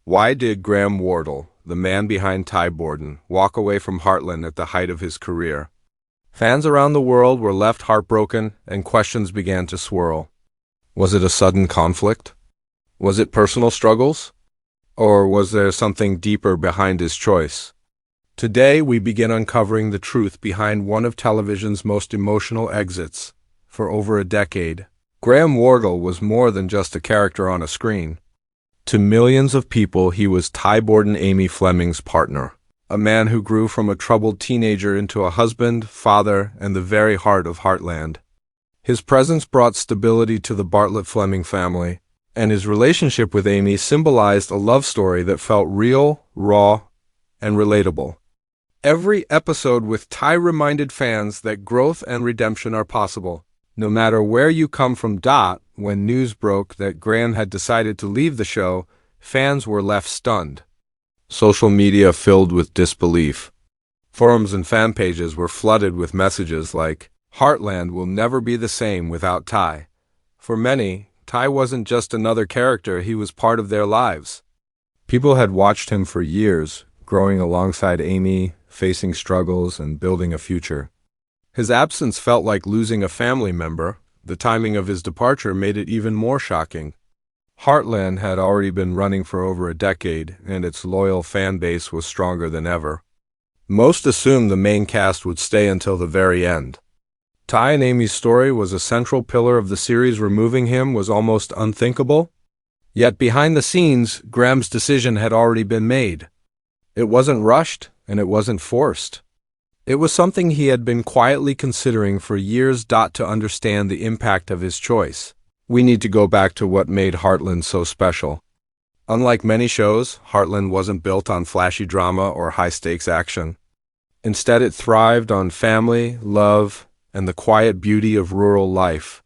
Why did Graham Wardle, the man behind Ty Borden, walk away from Heartland at the height of his career? Fans around the world were left heartbroken, and questions began to swirl. Was it a sudden conflict? Was it personal struggles? Or was there something deeper behind his choice? Today, we begin uncovering the truth behind one of television's most emotional exits. For over a decade, Graham Wardle was more than just a character on a screen. To millions of people, he was Ty Borden, Amy Fleming's partner, a man who grew from a troubled teenager into a husband, father, and the very heart of Heartland. His presence brought stability to the Bartlett-Fleming family, and his relationship with Amy symbolized a love story that felt real, raw, and relatable. Every episode with Ty reminded fans that growth and redemption are possible. No matter where you come from. When news broke that Graham had decided to leave the show, fans were left stunned. Social media filled with disbelief. Forums and fan pages were flooded with messages like, "Heartland will never be the same without Ty." For many, Ty wasn't just another character, he was part of their lives. People had watched him for years, growing alongside Amy, facing struggles, and building a future. His absence felt like losing a family member. The timing of his departure made it even more shocking. Heartland had already been running for over a decade, and its loyal fan base was stronger than ever. Most assumed the main cast would stay until the very end. Ty and Amy's story was a central pillar of the series. Removing him was almost unthinkable. Yet behind the scenes, Graham's decision had already been made. It wasn't rushed, and it wasn't forced. It was something he had been quietly considering for years. To understand the impact of his choice, we need to go back to what made Heartland so special. Unlike many shows, Heartland wasn't built on flashy drama or high-stakes action. Instead, it thrived on family, love, and the quiet beauty of rural life.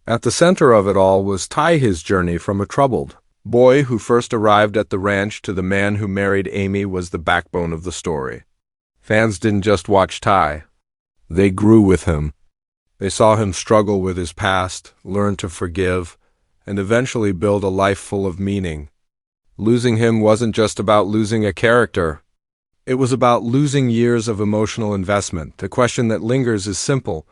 At the center of it all was Ty, his journey from a troubled boy who first arrived at the ranch to the man who married Amy was the backbone of the story. Fans didn't just watch Ty. They grew with him. They saw him struggle with his past, learn to forgive, and eventually build a life full of meaning. Losing him wasn't just about losing a character. It was about losing years of emotional investment. The question that lingers is simple.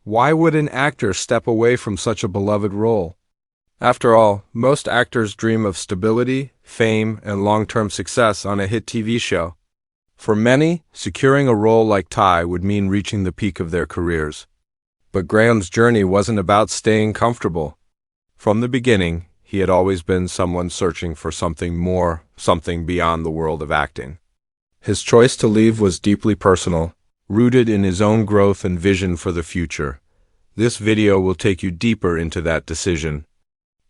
Why would an actor step away from such a beloved role? After all, most actors dream of stability, fame, and long-term success on a hit TV show. For many, securing a role like Ty would mean reaching the peak of their careers. But Graham's journey wasn't about staying comfortable. From the beginning, he had always been someone searching for something more, something beyond the world of acting. His choice to leave was deeply personal, rooted in his own growth and vision for the future. This video will take you deeper into that decision.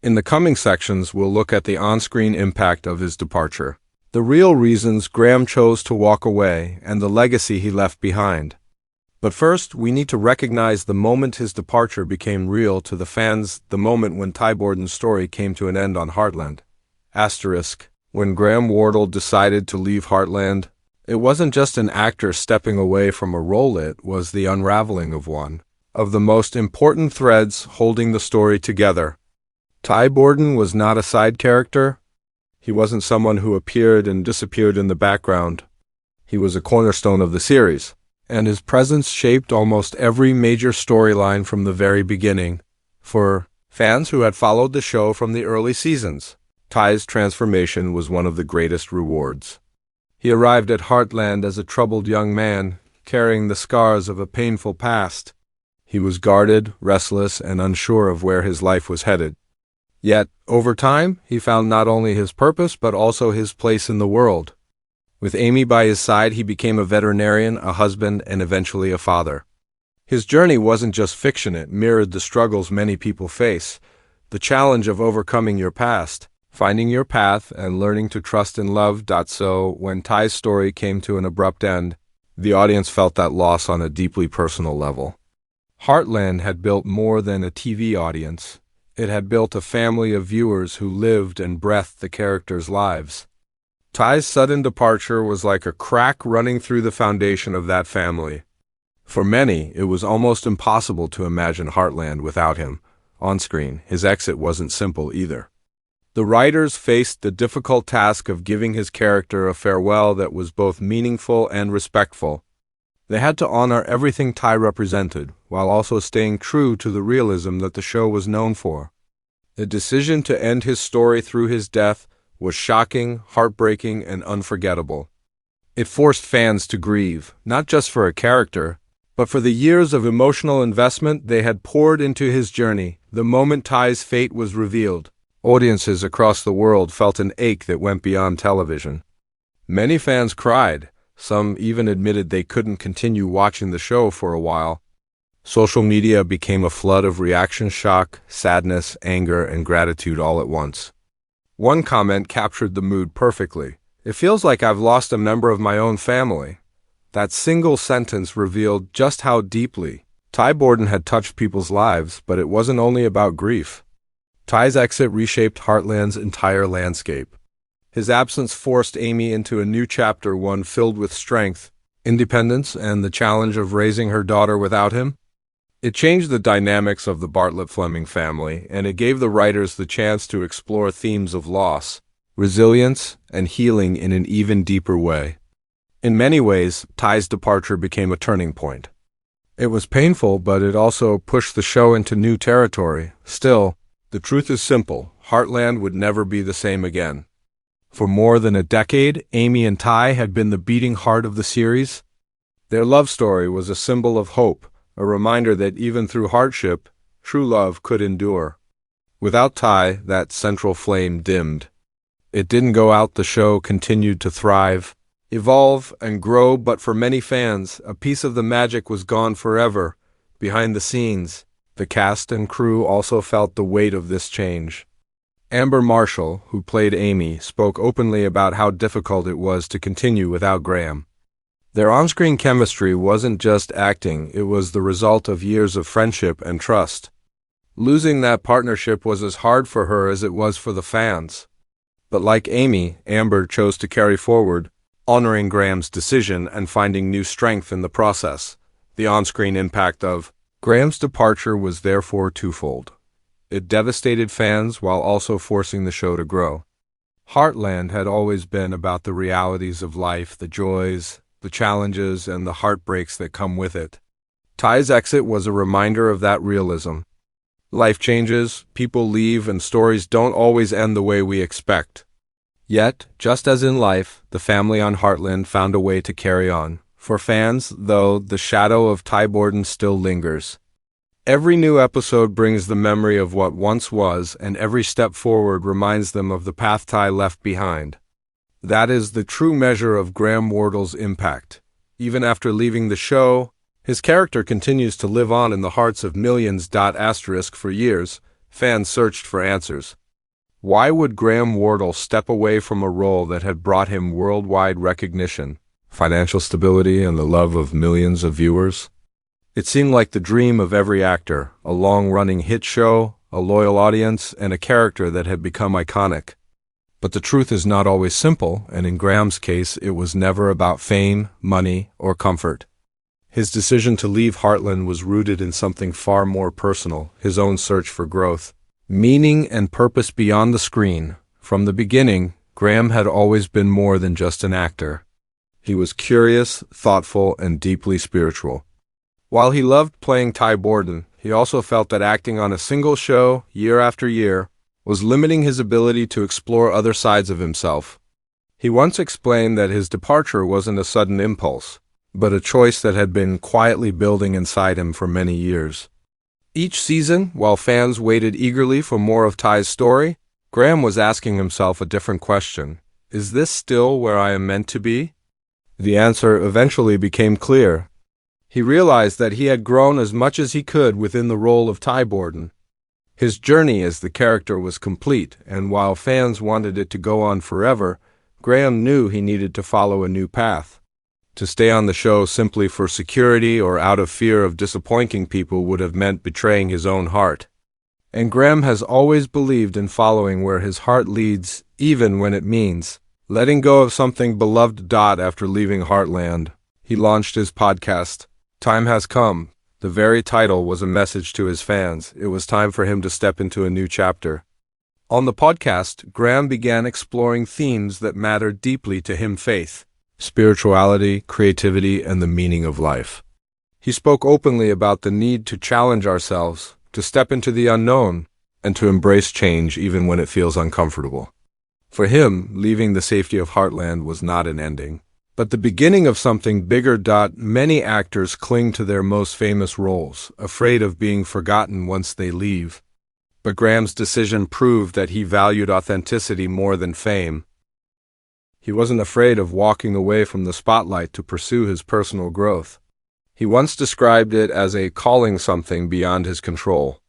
In the coming sections, we'll look at the on-screen impact of his departure, the real reasons Graham chose to walk away, and the legacy he left behind. But first, we need to recognize the moment his departure became real to the fans, the moment when Ty Borden's story came to an end on Heartland. When Graham Wardle decided to leave Heartland, it wasn't just an actor stepping away from a role, it was the unraveling of one of the most important threads holding the story together. Ty Borden was not a side character. He wasn't someone who appeared and disappeared in the background. He was a cornerstone of the series, and his presence shaped almost every major storyline from the very beginning. For fans who had followed the show from the early seasons, Ty's transformation was one of the greatest rewards. He arrived at Heartland as a troubled young man, carrying the scars of a painful past. He was guarded, restless, and unsure of where his life was headed. Yet, over time, he found not only his purpose but also his place in the world. With Amy by his side, he became a veterinarian, a husband, and eventually a father. His journey wasn't just fiction, it mirrored the struggles many people face, the challenge of overcoming your past, finding your path, and learning to trust and love. So, when Ty's story came to an abrupt end, the audience felt that loss on a deeply personal level. Heartland had built more than a TV audience. It had built a family of viewers who lived and breathed the characters' lives. Ty's sudden departure was like a crack running through the foundation of that family. For many, it was almost impossible to imagine Heartland without him. On screen, his exit wasn't simple either. The writers faced the difficult task of giving his character a farewell that was both meaningful and respectful. They had to honor everything Ty represented, while also staying true to the realism that the show was known for. The decision to end his story through his death was shocking, heartbreaking, and unforgettable. It forced fans to grieve, not just for a character, but for the years of emotional investment they had poured into his journey. The moment Ty's fate was revealed, audiences across the world felt an ache that went beyond television. Many fans cried. Some even admitted they couldn't continue watching the show for a while. Social media became a flood of reaction shock, sadness, anger, and gratitude all at once. One comment captured the mood perfectly. "It feels like I've lost a member of my own family." That single sentence revealed just how deeply Ty Borden had touched people's lives, but it wasn't only about grief. Ty's exit reshaped Heartland's entire landscape. His absence forced Amy into a new chapter, one filled with strength, independence, and the challenge of raising her daughter without him. It changed the dynamics of the Bartlett-Fleming family, and it gave the writers the chance to explore themes of loss, resilience, and healing in an even deeper way. In many ways, Ty's departure became a turning point. It was painful, but it also pushed the show into new territory. Still, the truth is simple: Heartland would never be the same again. For more than a decade, Amy and Ty had been the beating heart of the series. Their love story was a symbol of hope, a reminder that even through hardship, true love could endure. Without Ty, that central flame dimmed. It didn't go out. The show continued to thrive, evolve, and grow, but for many fans, a piece of the magic was gone forever. Behind the scenes, the cast and crew also felt the weight of this change. Amber Marshall, who played Amy, spoke openly about how difficult it was to continue without Graham. Their on-screen chemistry wasn't just acting, it was the result of years of friendship and trust. Losing that partnership was as hard for her as it was for the fans. But like Amy, Amber chose to carry forward, honoring Graham's decision and finding new strength in the process. The on-screen impact of Graham's departure was therefore twofold. It devastated fans while also forcing the show to grow. Heartland had always been about the realities of life, the joys, the challenges, and the heartbreaks that come with it. Ty's exit was a reminder of that realism. Life changes, people leave, and stories don't always end the way we expect. Yet, just as in life, the family on Heartland found a way to carry on. For fans, though, the shadow of Ty Borden still lingers. Every new episode brings the memory of what once was, and every step forward reminds them of the path Ty left behind. That is the true measure of Graham Wardle's impact. Even after leaving the show, his character continues to live on in the hearts of millions. For years, fans searched for answers. Why would Graham Wardle step away from a role that had brought him worldwide recognition, financial stability, and the love of millions of viewers? It seemed like the dream of every actor, a long-running hit show, a loyal audience, and a character that had become iconic. But the truth is not always simple, and in Graham's case, it was never about fame, money, or comfort. His decision to leave Heartland was rooted in something far more personal, his own search for growth, meaning, and purpose beyond the screen. From the beginning, Graham had always been more than just an actor. He was curious, thoughtful, and deeply spiritual. While he loved playing Ty Borden, he also felt that acting on a single show, year after year, was limiting his ability to explore other sides of himself. He once explained that his departure wasn't a sudden impulse, but a choice that had been quietly building inside him for many years. Each season, while fans waited eagerly for more of Ty's story, Graham was asking himself a different question. Is this still where I am meant to be? The answer eventually became clear. He realized that he had grown as much as he could within the role of Ty Borden. His journey as the character was complete, and while fans wanted it to go on forever, Graham knew he needed to follow a new path. To stay on the show simply for security or out of fear of disappointing people would have meant betraying his own heart. And Graham has always believed in following where his heart leads, even when it means letting go of something beloved. After leaving Heartland, he launched his podcast, Time Has Come. The very title was a message to his fans. It was time for him to step into a new chapter. On the podcast, Graham began exploring themes that mattered deeply to him: faith, spirituality, creativity, and the meaning of life. He spoke openly about the need to challenge ourselves, to step into the unknown, and to embrace change even when it feels uncomfortable. For him, leaving the safety of Heartland was not an ending, but the beginning of something bigger. Many actors cling to their most famous roles, afraid of being forgotten once they leave. But Graham's decision proved that he valued authenticity more than fame. He wasn't afraid of walking away from the spotlight to pursue his personal growth. He once described it as a calling something beyond his control.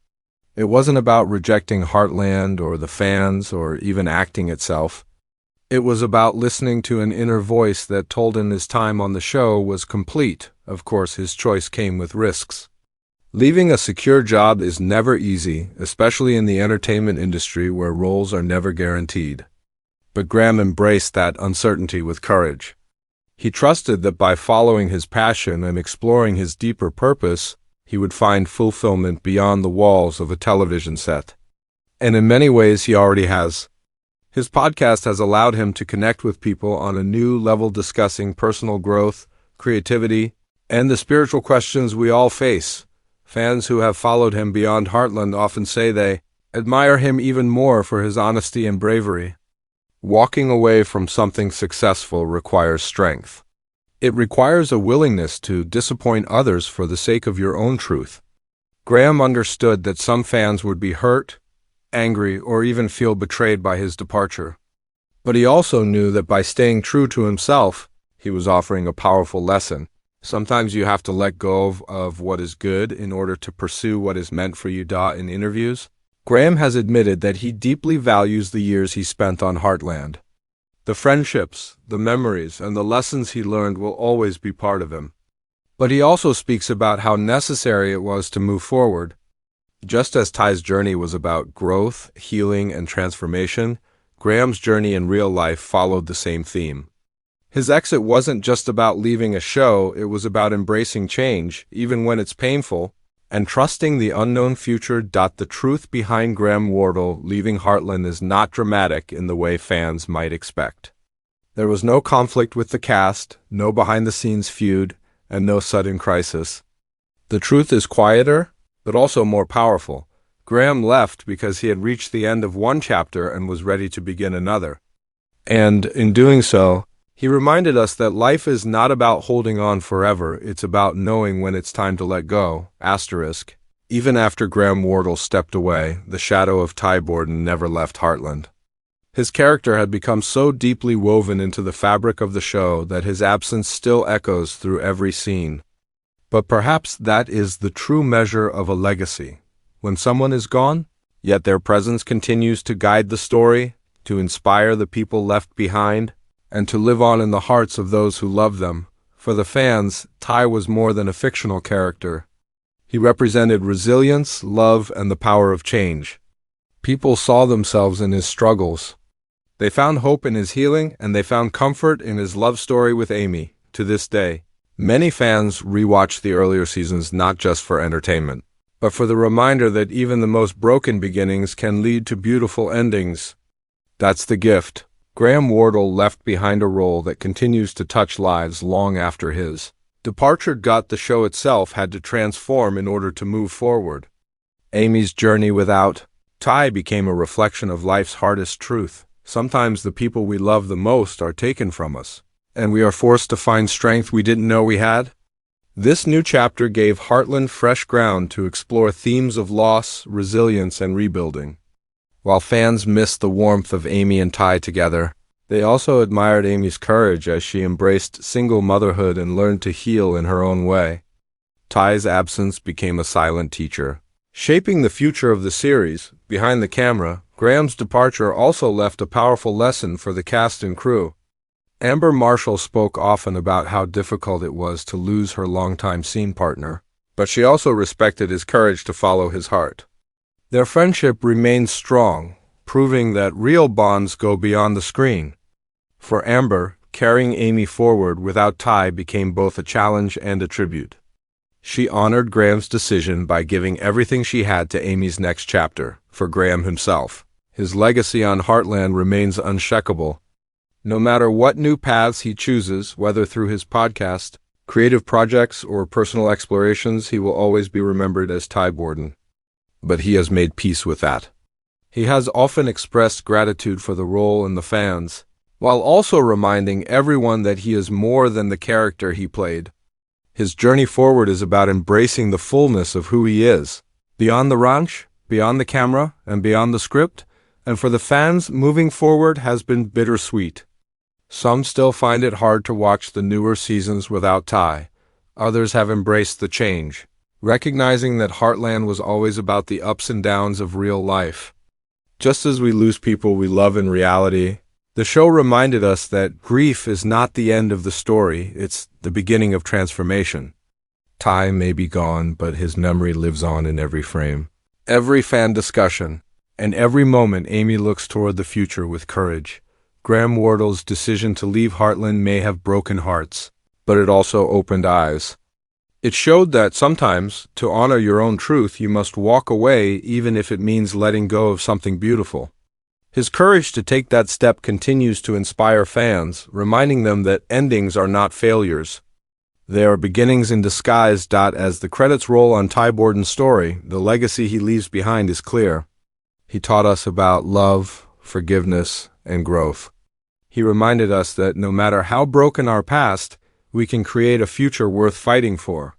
It wasn't about rejecting Heartland or the fans or even acting itself. It was about listening to an inner voice that told him his time on the show was complete. Of course, his choice came with risks. Leaving a secure job is never easy, especially in the entertainment industry where roles are never guaranteed. But Graham embraced that uncertainty with courage. He trusted that by following his passion and exploring his deeper purpose, he would find fulfillment beyond the walls of a television set. And in many ways, he already has. His podcast has allowed him to connect with people on a new level, discussing personal growth, creativity, and the spiritual questions we all face. Fans who have followed him beyond Heartland often say they admire him even more for his honesty and bravery. Walking away from something successful requires strength. It requires a willingness to disappoint others for the sake of your own truth. Graham understood that some fans would be hurt, angry, or even feel betrayed by his departure. But he also knew that by staying true to himself, he was offering a powerful lesson. Sometimes you have to let go of what is good in order to pursue what is meant for you. In interviews, Graham has admitted that he deeply values the years he spent on Heartland. The friendships, the memories, and the lessons he learned will always be part of him. But he also speaks about how necessary it was to move forward. Just as Ty's journey was about growth, healing, and transformation, Graham's journey in real life followed the same theme. His exit wasn't just about leaving a show, it was about embracing change, even when it's painful, and trusting the unknown future. The truth behind Graham Wardle leaving Heartland is not dramatic in the way fans might expect. There was no conflict with the cast, no behind-the-scenes feud, and no sudden crisis. The truth is quieter, but also more powerful. Graham left because he had reached the end of one chapter and was ready to begin another. And in doing so, he reminded us that life is not about holding on forever, it's about knowing when it's time to let go. Even after Graham Wardle stepped away, the shadow of Ty Borden never left Heartland. His character had become so deeply woven into the fabric of the show that his absence still echoes through every scene. But perhaps that is the true measure of a legacy. When someone is gone, yet their presence continues to guide the story, to inspire the people left behind, and to live on in the hearts of those who love them. For the fans, Ty was more than a fictional character. He represented resilience, love, and the power of change. People saw themselves in his struggles. They found hope in his healing, and they found comfort in his love story with Amy. To this day, many fans rewatch the earlier seasons not just for entertainment, but for the reminder that even the most broken beginnings can lead to beautiful endings. That's the gift. Graham Wardle left behind a role that continues to touch lives long after his departure. The show itself had to transform in order to move forward. Amy's journey without Ty became a reflection of life's hardest truth. Sometimes the people we love the most are taken from us, and we are forced to find strength we didn't know we had. This new chapter gave Heartland fresh ground to explore themes of loss, resilience, and rebuilding. While fans missed the warmth of Amy and Ty together, they also admired Amy's courage as she embraced single motherhood and learned to heal in her own way. Ty's absence became a silent teacher, shaping the future of the series. Behind the camera, Graham's departure also left a powerful lesson for the cast and crew. Amber Marshall spoke often about how difficult it was to lose her longtime scene partner, but she also respected his courage to follow his heart. Their friendship remained strong, proving that real bonds go beyond the screen. For Amber, carrying Amy forward without Ty became both a challenge and a tribute. She honored Graham's decision by giving everything she had to Amy's next chapter. For Graham himself, His legacy on Heartland remains unshakable. No matter what new paths he chooses, whether through his podcast, creative projects, or personal explorations, he will always be remembered as Ty Borden. But he has made peace with that. He has often expressed gratitude for the role and the fans, while also reminding everyone that he is more than the character he played. His journey forward is about embracing the fullness of who he is, beyond the ranch, beyond the camera, and beyond the script, and for the fans, moving forward has been bittersweet. Some still find it hard to watch the newer seasons without Ty. Others have embraced the change, recognizing that Heartland was always about the ups and downs of real life. Just as we lose people we love in reality, the show reminded us that grief is not the end of the story, it's the beginning of transformation. Ty may be gone, but his memory lives on in every frame, every fan discussion, and every moment Amy looks toward the future with courage. Graham Wardle's decision to leave Heartland may have broken hearts, but it also opened eyes. It showed that sometimes, to honor your own truth, you must walk away even if it means letting go of something beautiful. His courage to take that step continues to inspire fans, reminding them that endings are not failures. They are beginnings in disguise. As the credits roll on Ty Borden's story, the legacy he leaves behind is clear. He taught us about love, forgiveness, and growth. He reminded us that no matter how broken our past, we can create a future worth fighting for.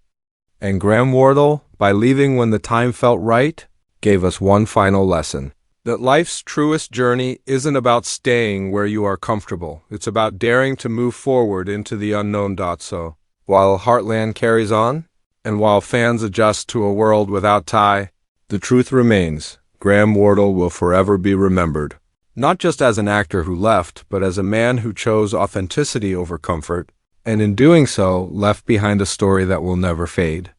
And Graham Wardle, by leaving when the time felt right, gave us one final lesson. That life's truest journey isn't about staying where you are comfortable. It's about daring to move forward into the unknown. So, while Heartland carries on, and while fans adjust to a world without Ty, the truth remains. Graham Wardle will forever be remembered. Not just as an actor who left, but as a man who chose authenticity over comfort, and in doing so, left behind a story that will never fade.